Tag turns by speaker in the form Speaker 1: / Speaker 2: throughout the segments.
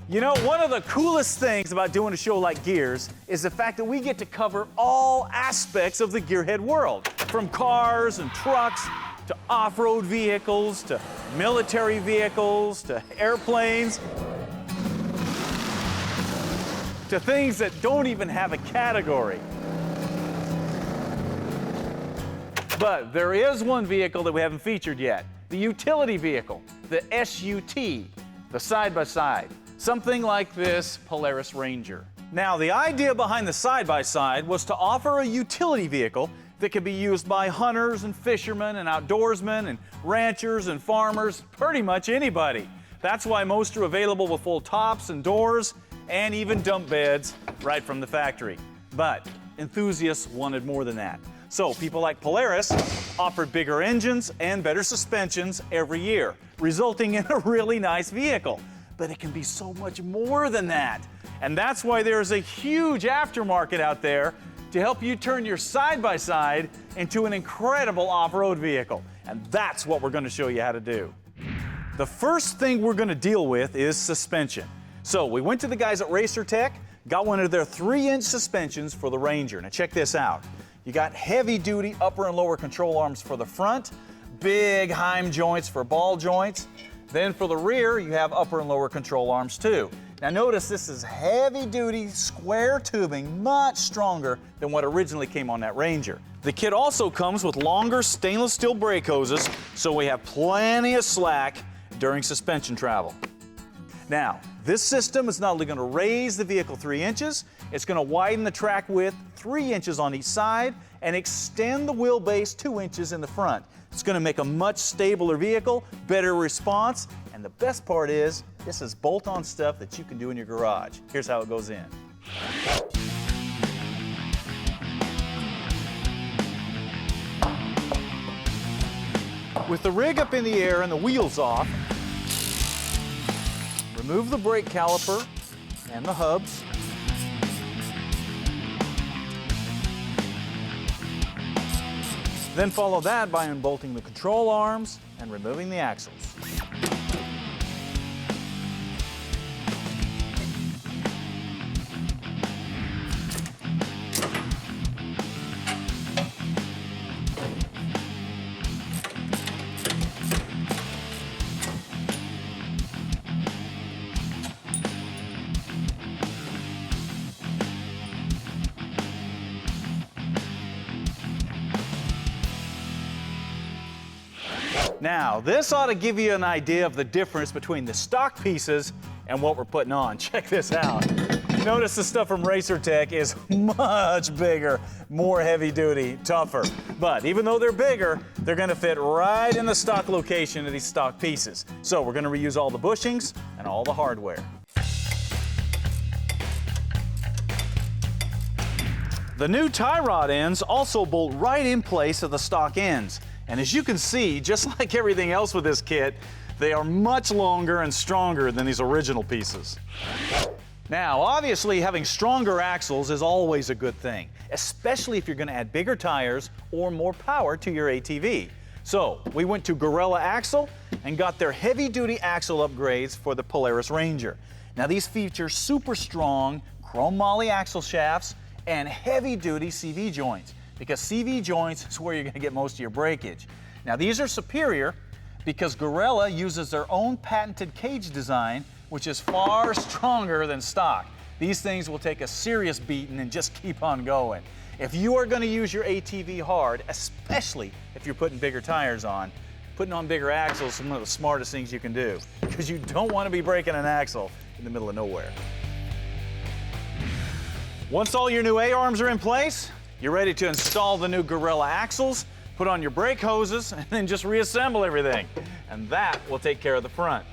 Speaker 1: You know, one of the coolest things about doing a show like GearZ is the fact that we get to cover all aspects of the gearhead world, from cars and trucks to off-road vehicles to military vehicles to airplanes to things that don't even have a category. But there is one vehicle that we haven't featured yet, the utility vehicle, the SUT, the side-by-side. Something like this Polaris Ranger. Now, the idea behind the side-by-side was to offer a utility vehicle that could be used by hunters and fishermen and outdoorsmen and ranchers and farmers, pretty much anybody. That's why most are available with full tops and doors and even dump beds right from the factory. But enthusiasts wanted more than that. So people like Polaris offered bigger engines and better suspensions every year, resulting in a really nice vehicle. But it can be so much more than that. And that's why there's a huge aftermarket out there to help you turn your side-by-side into an incredible off-road vehicle. And that's what we're going to show you how to do. The first thing we're going to deal with is suspension. So we went to the guys at Racer Tech, got one of their 3-inch suspensions for the Ranger. Now check this out. You got heavy-duty upper and lower control arms for the front, big heim joints for ball joints. Then for the rear, you have upper and lower control arms too. Now notice this is heavy-duty square tubing, much stronger than what originally came on that Ranger. The kit also comes with longer stainless steel brake hoses, so we have plenty of slack during suspension travel. Now, this system is not only going to raise the vehicle 3 inches, it's going to widen the track width 3 inches on each side and extend the wheelbase 2 inches in the front. It's going to make a much stabler vehicle, better response, and the best part is, this is bolt-on stuff that you can do in your garage. Here's how it goes in. With the rig up in the air and the wheels off, remove the brake caliper and the hubs. Then follow that by unbolting the control arms and removing the axles. Now, this ought to give you an idea of the difference between the stock pieces and what we're putting on. Check this out. Notice the stuff from Racer Tech is much bigger, more heavy duty, tougher. But even though they're bigger, they're gonna fit right in the stock location of these stock pieces. So we're gonna reuse all the bushings and all the hardware. The new tie rod ends also bolt right in place of the stock ends. And as you can see, just like everything else with this kit, they are much longer and stronger than these original pieces. Now, obviously, having stronger axles is always a good thing, especially if you're going to add bigger tires or more power to your ATV. So, we went to Gorilla Axle and got their heavy-duty axle upgrades for the Polaris Ranger. Now, these feature super strong chrome moly axle shafts and heavy-duty CV joints, because CV joints is where you're going to get most of your breakage. Now, these are superior because Gorilla uses their own patented cage design, which is far stronger than stock. These things will take a serious beating and just keep on going. If you are going to use your ATV hard, especially if you're putting bigger tires on, putting on bigger axles is one of the smartest things you can do, because you don't want to be breaking an axle in the middle of nowhere. Once all your new A-arms are in place, you're ready to install the new Gorilla axles, put on your brake hoses, and then just reassemble everything. And that will take care of the front.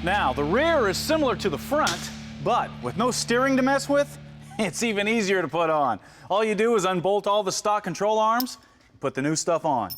Speaker 1: Now, the rear is similar to the front, but with no steering to mess with, it's even easier to put on. All you do is unbolt all the stock control arms, and put the new stuff on.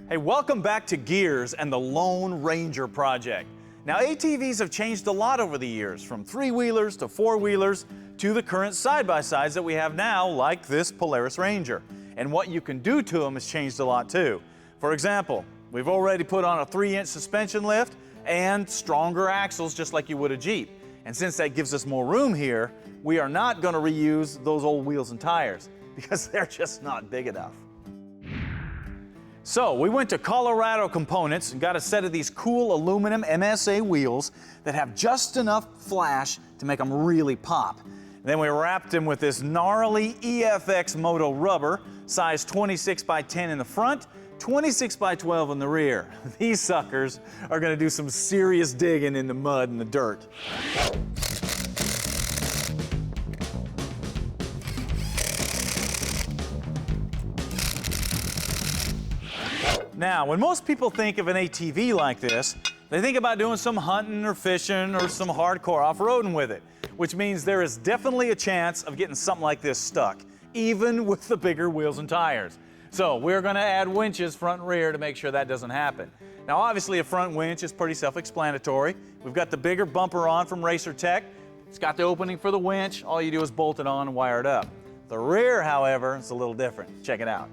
Speaker 1: Hey, welcome back to GearZ and the Lone Ranger project. Now, ATVs have changed a lot over the years, from three-wheelers to four-wheelers to the current side-by-sides that we have now, like this Polaris Ranger. And what you can do to them has changed a lot too. For example, we've already put on a 3-inch suspension lift and stronger axles just like you would a Jeep. And since that gives us more room here, we are not going to reuse those old wheels and tires because they're just not big enough. So we went to Colorado Components and got a set of these cool aluminum MSA wheels that have just enough flash to make them really pop. And then we wrapped them with this gnarly EFX Moto rubber, size 26 by 10 in the front, 26 by 12 in the rear. These suckers are going to do some serious digging in the mud and the dirt. Now, when most people think of an ATV like this, they think about doing some hunting or fishing or some hardcore off-roading with it, which means there is definitely a chance of getting something like this stuck, even with the bigger wheels and tires. So we're going to add winches front and rear to make sure that doesn't happen. Now, obviously, a front winch is pretty self-explanatory. We've got the bigger bumper on from Racer Tech. It's got the opening for the winch. All you do is bolt it on and wire it up. The rear, however, is a little different. Check it out.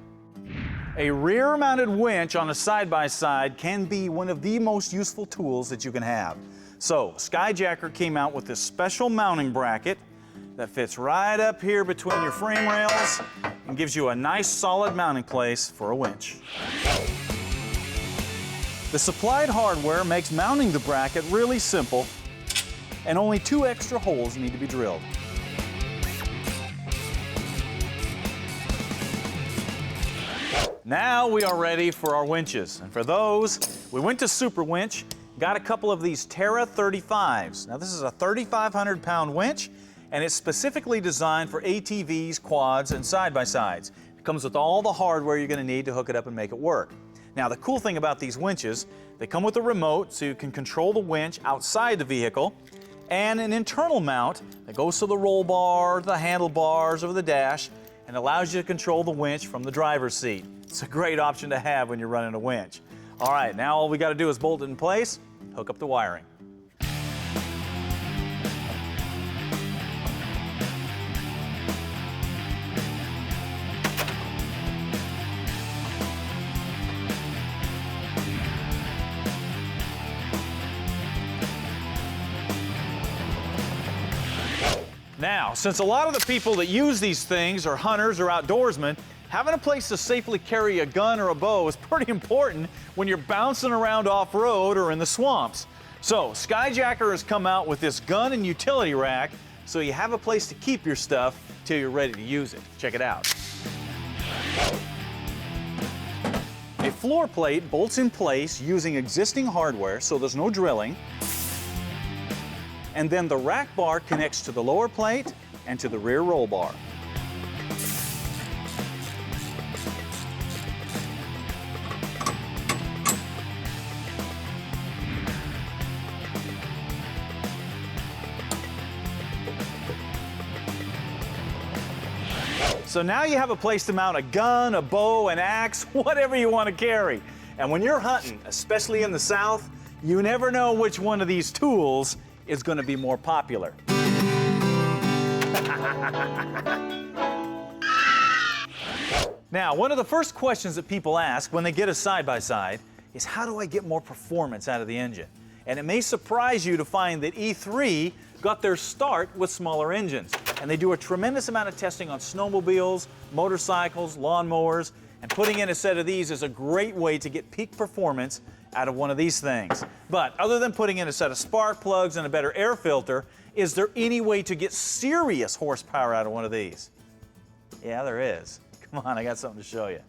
Speaker 1: A rear-mounted winch on a side-by-side can be one of the most useful tools that you can have. So, Skyjacker came out with this special mounting bracket that fits right up here between your frame rails and gives you a nice solid mounting place for a winch. The supplied hardware makes mounting the bracket really simple, and only 2 extra holes need to be drilled. Now we are ready for our winches, and for those, we went to Super Winch, got a couple of these Terra 35s. Now this is a 3,500-pound winch, and it's specifically designed for ATVs, quads, and side-by-sides. It comes with all the hardware you're going to need to hook it up and make it work. Now the cool thing about these winches, they come with a remote so you can control the winch outside the vehicle, and an internal mount that goes to the roll bar, the handlebars, or the dash, and allows you to control the winch from the driver's seat. It's a great option to have when you're running a winch. All right, now all we got to do is bolt it in place, hook up the wiring. Now, since a lot of the people that use these things are hunters or outdoorsmen, having a place to safely carry a gun or a bow is pretty important when you're bouncing around off-road or in the swamps. So, Skyjacker has come out with this gun and utility rack so you have a place to keep your stuff till you're ready to use it. Check it out. A floor plate bolts in place using existing hardware so there's no drilling. And then the rack bar connects to the lower plate and to the rear roll bar. So now you have a place to mount a gun, a bow, an axe, whatever you want to carry. And when you're hunting, especially in the South, you never know which one of these tools is going to be more popular. Now, one of the first questions that people ask when they get a side-by-side is, how do I get more performance out of the engine? And it may surprise you to find that E3 got their start with smaller engines. And they do a tremendous amount of testing on snowmobiles, motorcycles, lawnmowers, and putting in a set of these is a great way to get peak performance out of one of these things. But other than putting in a set of spark plugs and a better air filter, is there any way to get serious horsepower out of one of these? Yeah, there is. Come on, I got something to show you.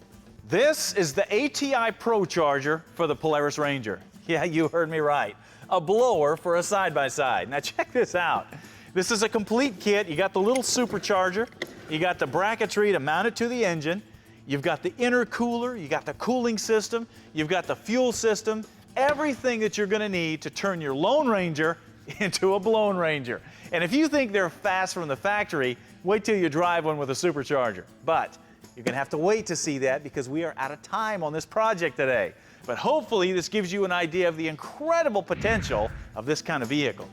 Speaker 1: This is the ATI Pro Charger for the Polaris Ranger. Yeah, you heard me right. A blower for a side-by-side. Now check this out. This is a complete kit. You got the little supercharger, you got the bracketry to mount it to the engine, you've got the intercooler, you got the cooling system, you've got the fuel system, everything that you're gonna need to turn your Lone Ranger into a blown Ranger. And if you think they're fast from the factory, wait till you drive one with a supercharger. But You're going to have to wait to see that because we are out of time on this project today. But hopefully this gives you an idea of the incredible potential of this kind of vehicle.